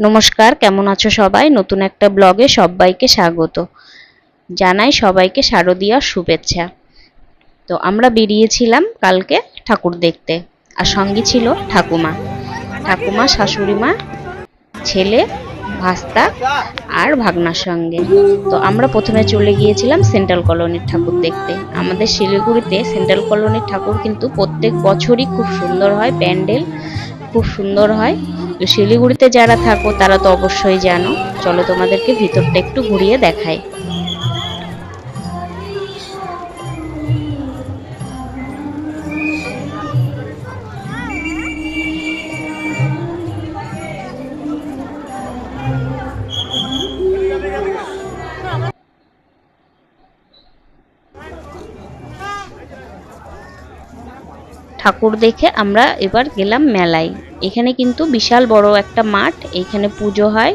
নমস্কার, কেমন আছো সবাই? নতুন একটা ব্লগে সবাইকে স্বাগত জানাই। সবাইকে শারদীয়ার শুভেচ্ছা। তো আমরা বেরিয়েছিলাম কালকে ঠাকুর দেখতে, আর সঙ্গে ছিল ঠাকুমা, শাশুড়ি মা, ছেলে, ভাস্তা আর ভাগনার সঙ্গে। তো আমরা প্রথমে চলে গিয়েছিলাম সেন্ট্রাল কলোনির ঠাকুর দেখতে। আমাদের শিলিগুড়িতে সেন্ট্রাল কলোনির ঠাকুর কিন্তু প্রত্যেক বছরই খুব সুন্দর হয়, প্যান্ডেল খুব সুন্দর হয়। তো শিলিগুড়িতে যারা থাকো তারা তো অবশ্যই জানো। চলো তোমাদেরকে ভিতরটা একটু ঘুরিয়ে দেখাই। ঠাকুর দেখে আমরা এবার গেলাম মেলায়। এখানে কিন্তু বিশাল বড় একটা মাঠ, এখানে পুজো হয়,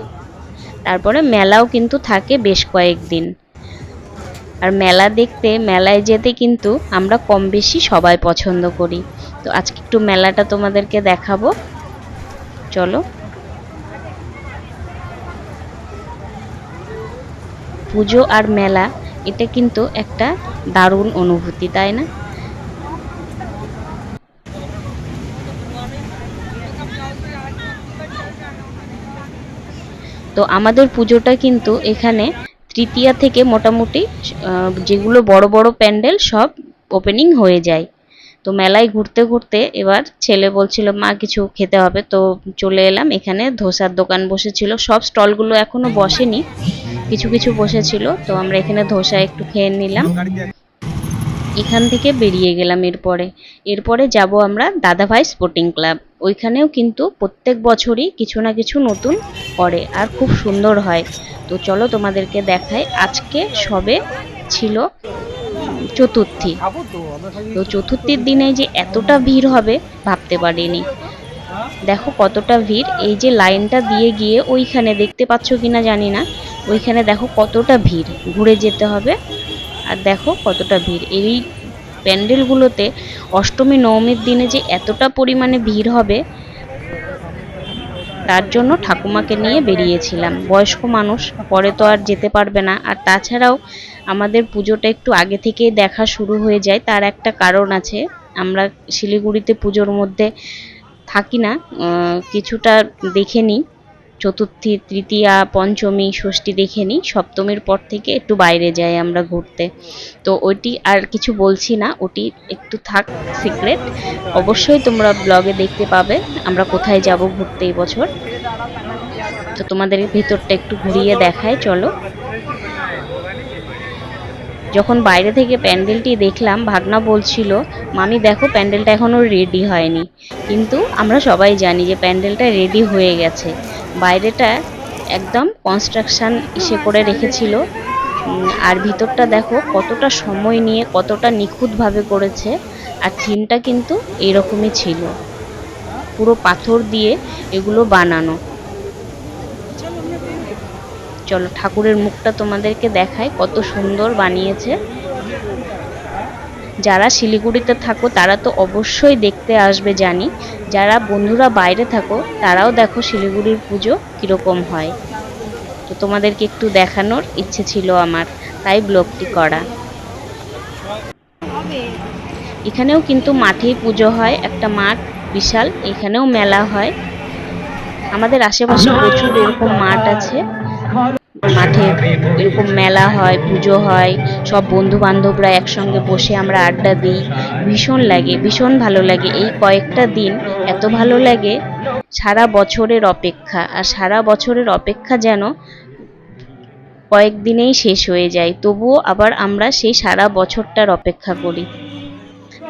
তারপরে মেলাও কিন্তু থাকে বেশ কয়েকদিন। আর মেলায় যেতে কিন্তু আমরা কম বেশি সবাই পছন্দ করি। তো আজকে একটু মেলাটা তোমাদেরকে দেখাবো, চলো। পুজো আর মেলা, এটা কিন্তু একটা দারুণ অনুভূতি, তাই না? তো আমাদের পুজোটা কিন্তু এখানে তৃতীয়া থেকে মোটামুটি যেগুলো বড় বড় প্যান্ডেল সব ওপেনিং হয়ে যায়। তো মেলায় ঘুরতে ঘুরতে এবার ছেলে বলছিল মা কিছু খেতে হবে, তো চলে এলাম। এখানে ধোসার দোকান বসেছিল, সব স্টলগুলো এখনো বসেনি, কিছু কিছু বসেছিল। তো আমরা এখানে ধোসা একটু খেয়ে নিলাম। এখান থেকে বেরিয়ে গেলাম। এরপরে যাব আমরা দাদাভাই স্পোর্টিং ক্লাব। ওইখানেও কিন্তু প্রত্যেক বছরই কিছু না কিছু নতুন করে, আর খুব সুন্দর হয়। তো চলো তোমাদেরকে দেখাই। আজকে সবে ছিল চতুর্থী। তো চতুর্থীর দিনে যে এতটা ভিড় হবে ভাবতে পারিনি। দেখো কতটা ভিড়। এই যে লাইনটা দিয়ে গিয়ে ওইখানে দেখতে পাচ্ছ কিনা জানি না, ওইখানে দেখো কতটা ভিড়, ঘুরে যেতে হবে। আর দেখো কতটা ভিড় এই প্যান্ডেলগুলোতে। অষ্টমী নবমীর দিনে যে এতটা পরিমাণে ভিড় হবে, তার জন্য ঠাকুমাকে নিয়ে বেরিয়েছিলাম। বয়স্ক মানুষ, পরে তো আর যেতে পারবে না। আর তাছাড়াও আমাদের পুজোটা একটু আগে থেকেই দেখা শুরু হয়ে যায়, তার একটা কারণ আছে। আমরা শিলিগুড়িতে পুজোর মধ্যে থাকি না, কিছুটা দেখে নিই। চতুর্থী, তৃতীয়া, পঞ্চমী, ষষ্ঠী দেখে নিই। সপ্তমীর পর থেকে একটু বাইরে যাই আমরা ঘুরতে। তো ওইটি আর কিছু বলছি না, ওটি একটু থাক সিক্রেট। অবশ্যই তোমরা ব্লগে দেখতে পাবে আমরা কোথায় যাব ঘুরতে এই বছর। তো তোমাদের ভিতরটা একটু ঘুরিয়ে দেখায়, চলো। যখন বাইরে থেকে প্যান্ডেলটি দেখলাম, ভাগনা বলছিল মামি দেখো প্যান্ডেলটা এখনো রেডি হয়নি। কিন্তু আমরা সবাই জানি যে প্যান্ডেলটা রেডি হয়ে গেছে। বাইরেটা একদম কনস্ট্রাকশন করে রেখেছিল। আর ভিতরটা দেখো কতটা সময় নিয়ে কতটা নিখুঁতভাবে করেছে। আর থিমটা কিন্তু এইরকমই ছিল, পুরো পাথর দিয়ে এগুলো বানানো। চলো ঠাকুরের মুখটা তোমাদেরকে দেখায়, কত সুন্দর বানিয়েছে। যারা শিলিগুড়িতে থাকো তারা তো অবশ্যই দেখতে আসবে জানি। যারা বন্ধুরা বাইরে থাকো তারাও দেখো শিলিগুড়ির পুজো কীরকম হয়। তো তোমাদেরকে একটু দেখানোর ইচ্ছে ছিল আমার, তাই ব্লগটি করা। এখানেও কিন্তু মাঠেই পুজো হয়, একটা মাঠ বিশাল, এখানেও মেলা হয়। আমাদের আশেপাশে প্রচুর এরকম মাঠ আছে, মাঠে এরকম মেলা হয়, পুজো হয়। সব বন্ধু বান্ধবরা একসঙ্গে বসে আমরা আড্ডা দিই। ভীষণ ভালো লাগে। এই কয়েকটা দিন এত ভালো লাগে, সারা বছরের অপেক্ষা। আর সারা বছরের অপেক্ষা যেন কয়েকদিনেই শেষ হয়ে যায়, তবুও আবার আমরা সেই সারা বছরটার অপেক্ষা করি।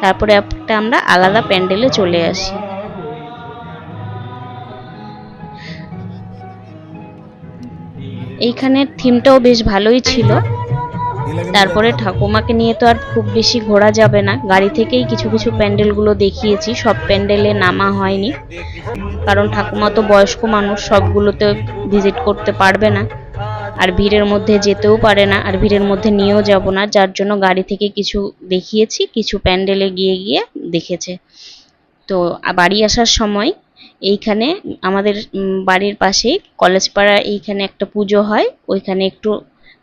তারপরে একটা আমরা আলাদা প্যান্ডেলে চলে আসি। এইখানের থিমটাও বেশ ভালোই ছিল। তারপরে ঠাকুমাকে নিয়ে তো আর খুব বেশি ঘোরা যাবে না, গাড়ি থেকেই কিছু কিছু প্যান্ডেলগুলো দেখিয়েছি। সব প্যান্ডেলে নামা হয়নি, কারণ ঠাকুমা তো বয়স্ক মানুষ, সবগুলোতে ভিজিট করতে পারবে না, আর ভিড়ের মধ্যে যেতেও পারে না, আর ভিড়ের মধ্যে নিয়েও যাব না। যার জন্য গাড়ি থেকে কিছু দেখিয়েছি, কিছু প্যান্ডেলে গিয়ে গিয়ে দেখেছে। তো বাড়ি আসার সময় এইখানে আমাদের বাড়ির পাশেই কলেজ পাড়া এইখানে একটা পুজো হয়, ওইখানে একটু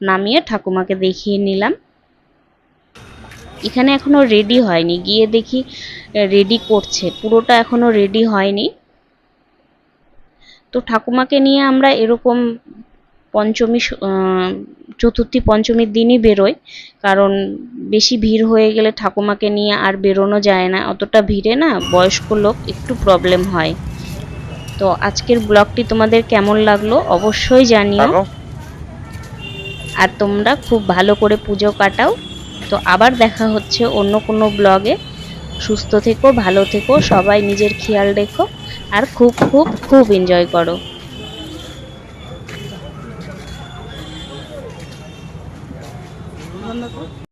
নামিয়ে ঠাকুমাকে দেখিয়ে নিলাম। এখানে এখনো রেডি হয়নি, গিয়ে দেখি রেডি করছে, পুরোটা এখনো রেডি হয়নি। তো ঠাকুমাকে নিয়ে আমরা এরকম পঞ্চমী চতুর্থী পঞ্চমীর দিনই বেরোই, কারণ বেশি ভিড় হয়ে গেলে ঠাকুমাকে নিয়ে আর বেরোনো যায় না, অতটা ভিড়ে না বয়স্ক লোক একটু প্রবলেম হয়। তো আজকের ব্লগটি তোমাদের কেমন লাগলো অবশ্যই জানিও, আর তোমরা খুব ভালো করে পুজো কাটাও। তো আবার দেখা হচ্ছে অন্য কোনো ব্লগে। সুস্থ থেকো, ভালো থেকো, সবাই নিজের খেয়াল রেখো, আর খুব খুব খুব এনজয় করো।